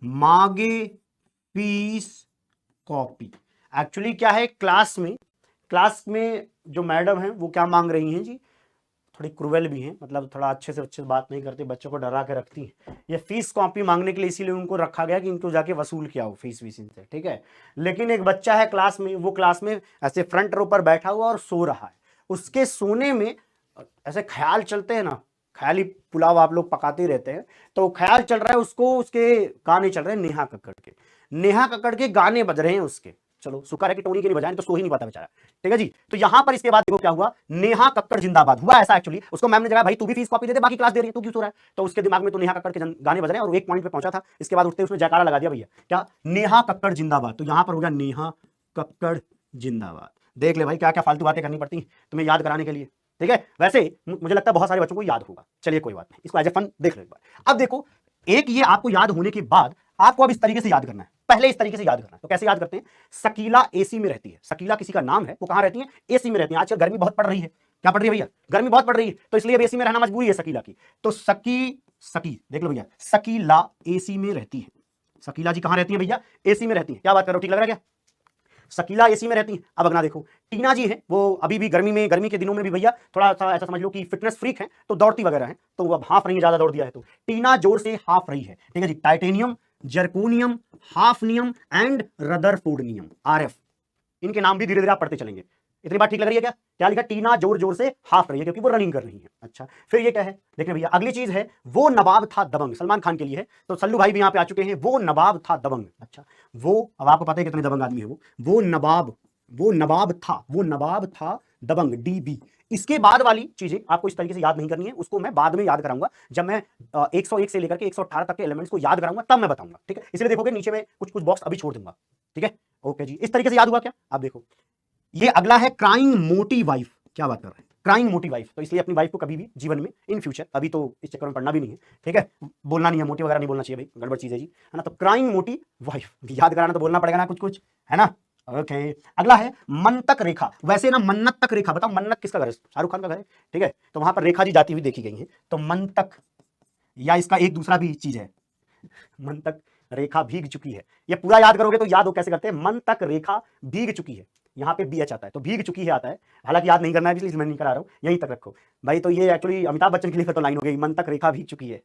मांगे fees copy. Actually क्या है, क्लास में जो मैडम है वो क्या मांग रही हैं जी, थोड़ी क्रूएल भी हैं, मतलब थोड़ा अच्छे से अच्छे बात नहीं करती, बच्चों को डरा के रखती हैं। ये फीस कॉपी मांगने के लिए इसीलिए उनको रखा गया कि इनको जाके वसूल किया हो फीस वीस इनसे, ठीक है। लेकिन एक बच्चा है क्लास में, वो क्लास में ऐसे फ्रंट रो पर बैठा हुआ और सो रहा है। उसके सोने में ऐसे ख्याल चलते हैं ना, ख्याली पुलाव आप लोग पकाते रहते हैं, तो ख्याल चल रहा है उसको, उसके गाने चल रहे हैं नेहा कक्कड़ के गाने बज रहे हैं उसके। चलो शुक्र है कि टोनी के नहीं बजाए, तो सो ही नहीं पाता बेचारा, ठीक है जी। तो यहां पर इसके बाद देखो क्या हुआ, नेहा कक्कड़ जिंदाबाद हुआ ऐसा। एक्चुअली उसको मैम ने जगह, भाई तू भी फीस कॉपी दे दे, बाकी क्लास दे रही है, तू क्यों सो रहा है। तो उसके दिमाग में तो नेहा कक्कड़ के गाने बज रहे हैं और एक पॉइंट पे पहुंचा था। इसके बाद उठते उसने जयकारा लगा दिया, भैया क्या, नेहा कक्कड़ जिंदाबाद। तो यहां पर हो गया नेहा कक्कड़ जिंदाबाद। देख ले भाई क्या क्या फालतू बातें करनी पड़ती हैं तुम्हें याद कराने के लिए, ठीक है। वैसे मुझे लगता है बहुत सारे बच्चों को याद होगा, चलिए कोई बात नहीं, इसको एज ए फन देख लो एक बार। अब देखो, एक ये आपको याद होने के बाद आपको अब इस तरीके से याद करना है, पहले इस तरीके से याद करना है। तो कैसे याद करते हैं, शकीला एसी में रहती है। शकीला किसी का नाम है, वो कहां रहती है, एसी में रहती है। आजकल गर्मी बहुत पड़ रही है, क्या पड़ रही है भैया, गर्मी बहुत पड़ रही है, तो इसलिए अब एसी में रहना मजबूरी है शकीला की। तो सकी देख लो भैया, शकीला एसी में रहती है। शकीला जी कहां रहती है भैया, एसी में रहती है। क्या बात करो, ठीक लग रहा है क्या, शकीला एसी में रहती है। अब अगला देखो, टीना जी है, वो अभी भी गर्मी के दिनों में भी भैया थोड़ा सा ऐसा समझ लो कि फिटनेस फ्रीक है, तो दौड़ती वगैरह है, तो वो अब हाफ रही है, ज्यादा दौड़ दिया है, तो टीना जोर से हाफ रही है, ठीक है जी। Titanium, zirconium, hafnium and rutherfordium, RF, इनके नाम भी धीरे धीरे आप पढ़ते चलेंगे। इतनी बात ठीक लग रही है क्या, क्या लिखा, टीना जोर जोर से हाफ रही है, क्योंकि वो रनिंग कर रही है। अच्छा, फिर ये क्या है, देखिए भैया अगली चीज है, वो नवाब था दबंग, सलमान खान के लिए है, तो सल्लू भाई भी यहां पे आ चुके हैं, वो नवाब था दबंग। अच्छा, वो अब आपको पता है कितने दबंग आदमी है वो नवाब था दबंग, डीबी। इसके बाद वाली चीजें आपको इस तरीके से याद नहीं करनी है, उसको मैं बाद में याद कराऊंगा, जब मैं 101 से लेकर के 118 तक के एलिमेंट्स को याद कराऊंगा तब मैं बताऊंगा, ठीक है। इसलिए देखोगे नीचे में कुछ कुछ बॉक्स अभी छोड़ दूंगा, ठीक है। ओके जी, इस तरीके से याद हुआ क्या, आप देखो ये अगला है क्राइंग मोटी वाइफ। क्या बात कर रहे हैं, क्राइंग मोटी वाइफ, तो इसलिए अपनी वाइफ को कभी भी जीवन में इन फ्यूचर, अभी तो इस चक्कर में पढ़ना भी नहीं है, ठीक है, बोलना नहीं है, मोटी वगैरह नहीं बोलना चाहिए भाई, गड़बड़ चीज है जी, है ना। तो क्राइंग मोटी वाइफ याद कराना तो बोलना पड़ेगा ना कुछ कुछ, है ना। ओके, अगला है मन्नत रेखा। वैसे ना मन्नत तक रेखा, बताओ मन्नत किसका घर है, शाहरुख खान का घर है, ठीक है। तो वहां पर रेखा जी जाती हुई देखी गई है, तो मन्नत, या इसका एक दूसरा भी चीज है, मन तक रेखा भीग चुकी है। ये पूरा याद करोगे तो याद हो कैसे करते हैं, मन तक रेखा भीग चुकी है, यहां पे बीएच आता है, तो भीग चुकी है आता है, हालांकि याद नहीं करना है इसलिए मैं नहीं करा रहा हूं, यहीं तक रखो भाई। तो ये एक्चुअली अमिताभ बच्चन के लिए तो लाइन हो गई, मन तक रेखा भीग चुकी है।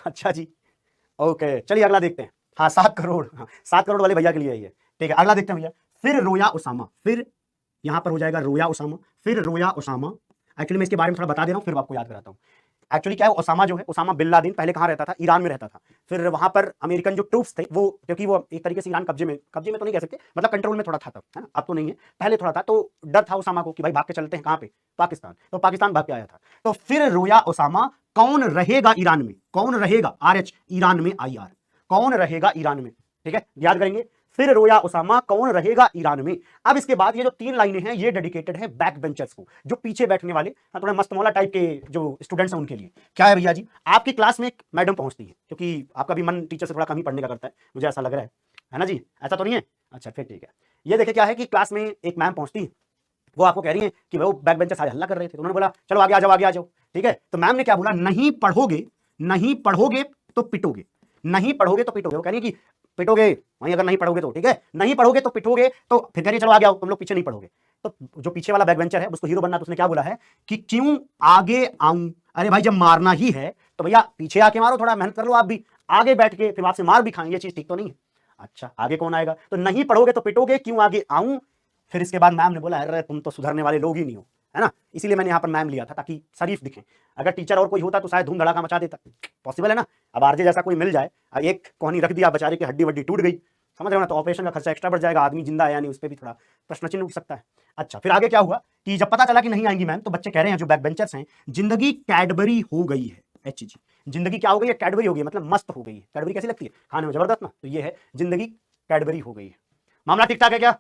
अच्छा जी, ओके चलिए अगला देखते हैं। हाँ 7 करोड़, हाँ 7 करोड़ वाले भैया के लिए है, ठीक है। अगला देखते हैं भैया, फिर रोया उसामा, फिर यहां पर हो जाएगा रोया उसामा, फिर रोया उसामा। एक्चुअली मैं इसके बारे में थोड़ा बता दे रहा हूं, फिर आपको याद कराता हूं। एक्चुअली क्या है, ओसामा जो है, ओसामा बिन लादेन पहले कहां रहता था, ईरान में रहता था। फिर वहां पर अमेरिकन जो ट्रूप्स थे, वो क्योंकि वो एक तरीके से ईरान कब्जे में तो नहीं कह सकते, मतलब कंट्रोल में थोड़ा था तब, है ना, अब तो नहीं है, पहले थोड़ा था, तो डर था ओसामा को कि भाई भाग के चलते हैं कहां पे, पाकिस्तान, तो पाकिस्तान भाग के आया था। तो फिर रोया ओसामा, कौन रहेगा ईरान में, कौन रहेगा, आरएच ईरान में, आई आर, कौन रहेगा ईरान में, ठीक है, याद करेंगे। फिर रोया उसामा, कौन रहेगा ईरान में। अब इसके बाद ये जो 3 लाइनें हैं, ये डेडिकेटेड है बैक बेंचर्स को, जो पीछे बैठने वाले थोड़ा मस्तमौला टाइप के जो स्टूडेंट्स हैं उनके लिए। क्या है भैया जी, आपकी क्लास में एक मैडम पहुंचती है, क्योंकि आपका भी मन टीचर से थोड़ा कम ही पढ़ने का करता है, मुझे ऐसा लग रहा है ना जी, ऐसा तो नहीं है। अच्छा फिर ठीक है, ये देखे क्या है कि क्लास में एक मैम पहुंचती है, वो आपको कह रही है कि वो बैक बेंचर सारे हल्ला कर रहे थे, तो उन्होंने बोला चलो आगे आ जाओ, आगे आ जाओ, ठीक है। तो मैम ने क्या बोला, नहीं पढ़ोगे, नहीं पढ़ोगे तो पिटोगे, नहीं पढ़ोगे तो पिटोगे। वो कह रही है कि पिटोगे वहीं, अगर नहीं पढ़ोगे तो, ठीक है, नहीं पढ़ोगे तो पिटोगे, तो फिर कह रही चलो आगे आओ, तुम लोग पीछे नहीं पढ़ोगे। तो जो पीछे वाला बैक बेंचर है उसको हीरो बनना, तो उसने क्या बोला है कि क्यों आगे आऊं। अरे भाई जब मारना ही है तो भैया पीछे आके मारो, थोड़ा मेहनत कर लो आप भी, आगे बैठ के फिर आपसे मार भी खाएं, ये चीज ठीक तो नहीं है। अच्छा आगे कौन आएगा, तो नहीं पढ़ोगे तो पिटोगे, क्यों आगे आऊं। फिर इसके बाद मैम ने बोला अरे तुम तो सुधरने वाले लोग ही नहीं हो, है ना, इसीलिए मैंने यहाँ पर मैम लिया था ताकि शरीफ दिखें। अगर टीचर और कोई होता तो शायद धूम धड़ाका मचा देता, पॉसिबल है ना। अब आरजे जैसा कोई मिल जाए, एक कोहनी रख दिया, बेचारे की हड्डी वड्डी टूट गई, समझ रहे हो ना, तो ऑपरेशन का खर्चा एक्स्ट्रा बढ़ जाएगा, आदमी जिंदा है या नहीं उस पर भी थोड़ा प्रश्न चिन्ह उठ सकता है। अच्छा फिर आगे क्या हुआ कि जब पता चला कि नहीं आएंगी मैम, तो बच्चे कह रहे हैं जो बैक बेंचर्स हैं, जिंदगी कैडबरी हो गई है, एच जी, जिंदगी क्या हो गई है, कैडबरी हो गई, मतलब मस्त हो गई है। कैडबरी कैसी लगती है, खाने में जबरदस्त ना, तो ये है जिंदगी कैडबरी हो गई है। मामला ठीक ठाक है क्या,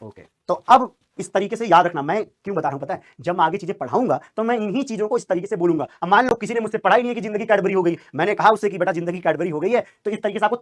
ओके। तो अब इस तरीके से याद रखना, मैं क्यों बता रहा हूं पता है, जब मैं आगे चीजें पढ़ाऊंगा तो मैं इन्हीं चीजों को इस तरीके से बोलूंगा। अब मान लो किसी ने मुझसे पढ़ा ही नहीं है कि जिंदगी कैडबरी हो गई, मैंने कहा उससे कि बेटा जिंदगी कैडबरी हो गई है, तो इस तरीके से आपको